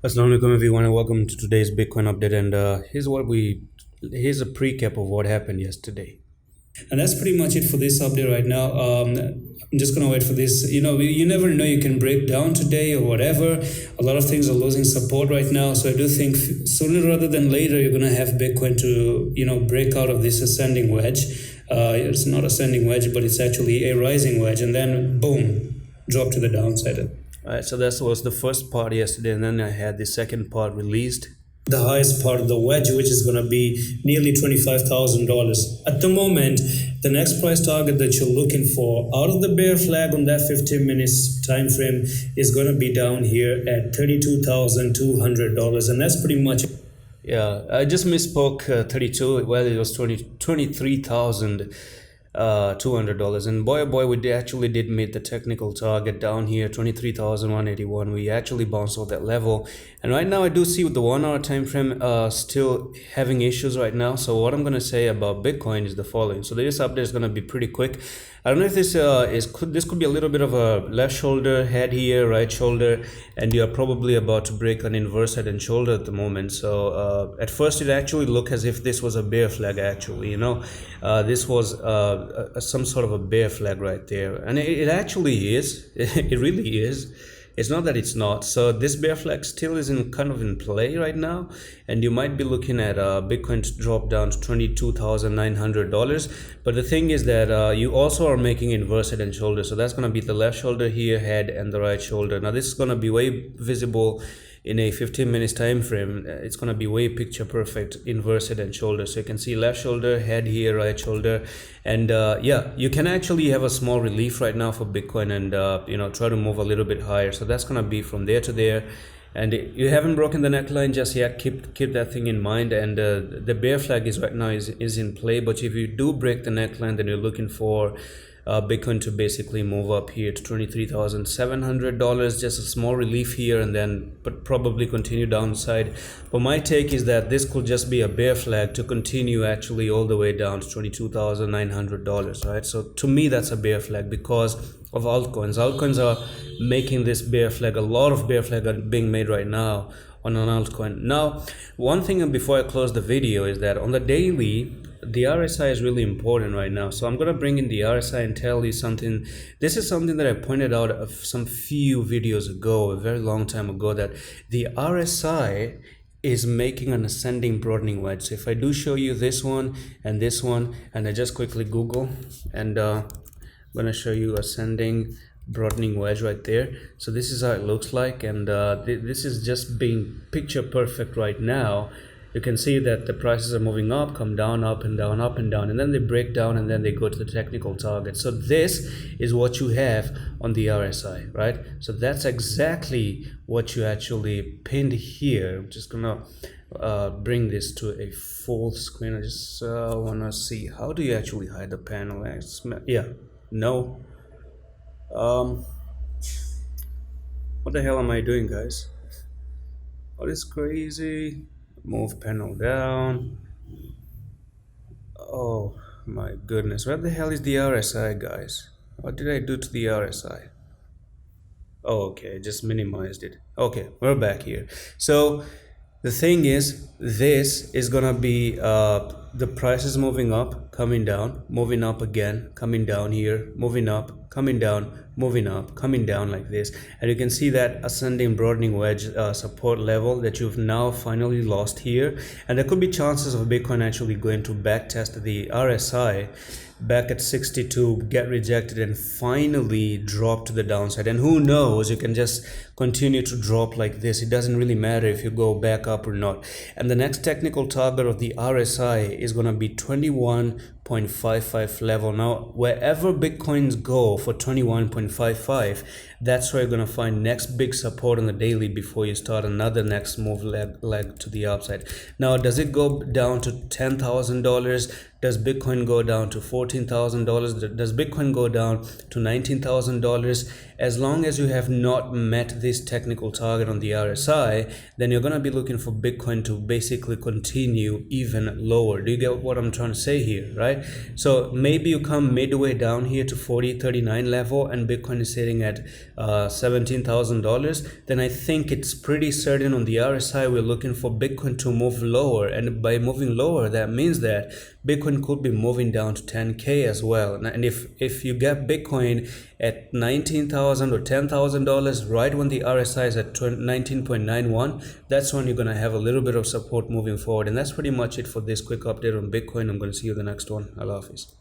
Assalamu alaikum everyone and welcome to today's Bitcoin update and here's a recap of what happened yesterday. And that's pretty much it for this update right now. I'm just gonna wait for this. You never know, you can break down today or whatever. A lot of things are losing support right now, so I do think sooner rather than later you're gonna have Bitcoin to break out of this ascending wedge. It's not ascending wedge, but it's actually a rising wedge, and then boom, drop to the downside. Alright, so that was the first part yesterday, and then I had the second part released. The highest part of the wedge, which is going to be nearly $25,000. At the moment, the next price target that you're looking for out of the bear flag on that 15 minutes time frame is going to be down here at $32,200, and that's pretty much. Yeah, I just misspoke. 32. Well, it was 23,000. $200, and boy oh boy, we actually did meet the technical target down here, 23,181. We actually bounced off that level, and right now I do see with the 1 hour time frame still having issues right now. So what I'm going to say about Bitcoin is the following. So this update is going to be pretty quick. I don't know if this could be a little bit of a left shoulder head here, right shoulder, and you're probably about to break an inverse head and shoulder at the moment. So at first it actually looked as if this was a bear flag. Actually, this was some sort of a bear flag right there, and it actually is. It really is. It's not that it's not. So this bear flag still is in play right now, and you might be looking at Bitcoin to drop down to $22,900. But the thing is that you also are making inverse head and shoulder. So that's going to be the left shoulder here, head, and the right shoulder. Now this is going to be way visible in a 15 minutes time frame. It's going to be way picture perfect inverse head and shoulder. So you can see left shoulder, head here, right shoulder, and yeah, you can actually have a small relief right now for Bitcoin, and try to move a little bit higher. So that's going to be from there to there, and you haven't broken the neckline just yet. Keep that thing in mind. And the bear flag is right now is in play, but if you do break the neckline, then you're looking for Bitcoin to basically move up here to $23,700, just a small relief here, and then but probably continue downside. But my take is that this could just be a bear flag to continue actually all the way down to $22,900, right? So to me that's a bear flag because of altcoins. Altcoins are making this bear flag. A lot of bear flag are being made right now on an altcoin. Now, one thing before I close the video is that on the daily, the RSI is really important right now. So I'm going to bring in the RSI and tell you something. This is something that I pointed out of some few videos ago, a very long time ago, that the RSI is making an ascending broadening wedge. So if I do show you this one, and I just quickly Google, and I'm going to show you ascending broadening wedge right there. So this is how it looks like, and this is just being picture perfect right now. You can see that the prices are moving up, come down, up and down, up and down, and then they break down, and then they go to the technical target. So this is what you have on the RSI, right? So that's exactly what you actually pinned here. I'm just gonna bring this to a full screen. I just wanna see, how do you actually hide the panel? Yeah, no. What the hell am I doing, guys? What is crazy? Move panel down. Oh my goodness, where the hell is the RSI, guys? What did I do to the RSI? Oh, okay, I just minimized it. Okay, we're back here. So the thing is, this is gonna be the price is moving up, coming down, moving up again, coming down here, moving up, coming down, moving up, coming down like this. And you can see that ascending broadening wedge support level that you've now finally lost here. And there could be chances of Bitcoin actually going to back test the RSI back at 62, get rejected, and finally drop to the downside. And who knows, you can just continue to drop like this. It doesn't really matter if you go back up or not. And the next technical target of the RSI is going to be 21.55 level. Now wherever Bitcoins go for 21.55, that's where you're going to find next big support on the daily before you start another next move leg to the upside. Now, does it go down to $10,000? Does Bitcoin go down to $14,000? Does Bitcoin go down to $19,000? As long as you have not met this technical target on the RSI, then you're going to be looking for Bitcoin to basically continue even lower. Do you get what I'm trying to say here, right? So maybe you come midway down here to 40.39 level, and Bitcoin is sitting at $17,000, then I think it's pretty certain on the RSI we're looking for Bitcoin to move lower. And by moving lower, that means that Bitcoin could be moving down to 10K as well. And if you get Bitcoin at $19,000 or $10,000 right when the RSI is at 19.91, that's when you're going to have a little bit of support moving forward. And that's pretty much it for this quick update on Bitcoin. I'm going to see you in the next one. Allah Hafiz.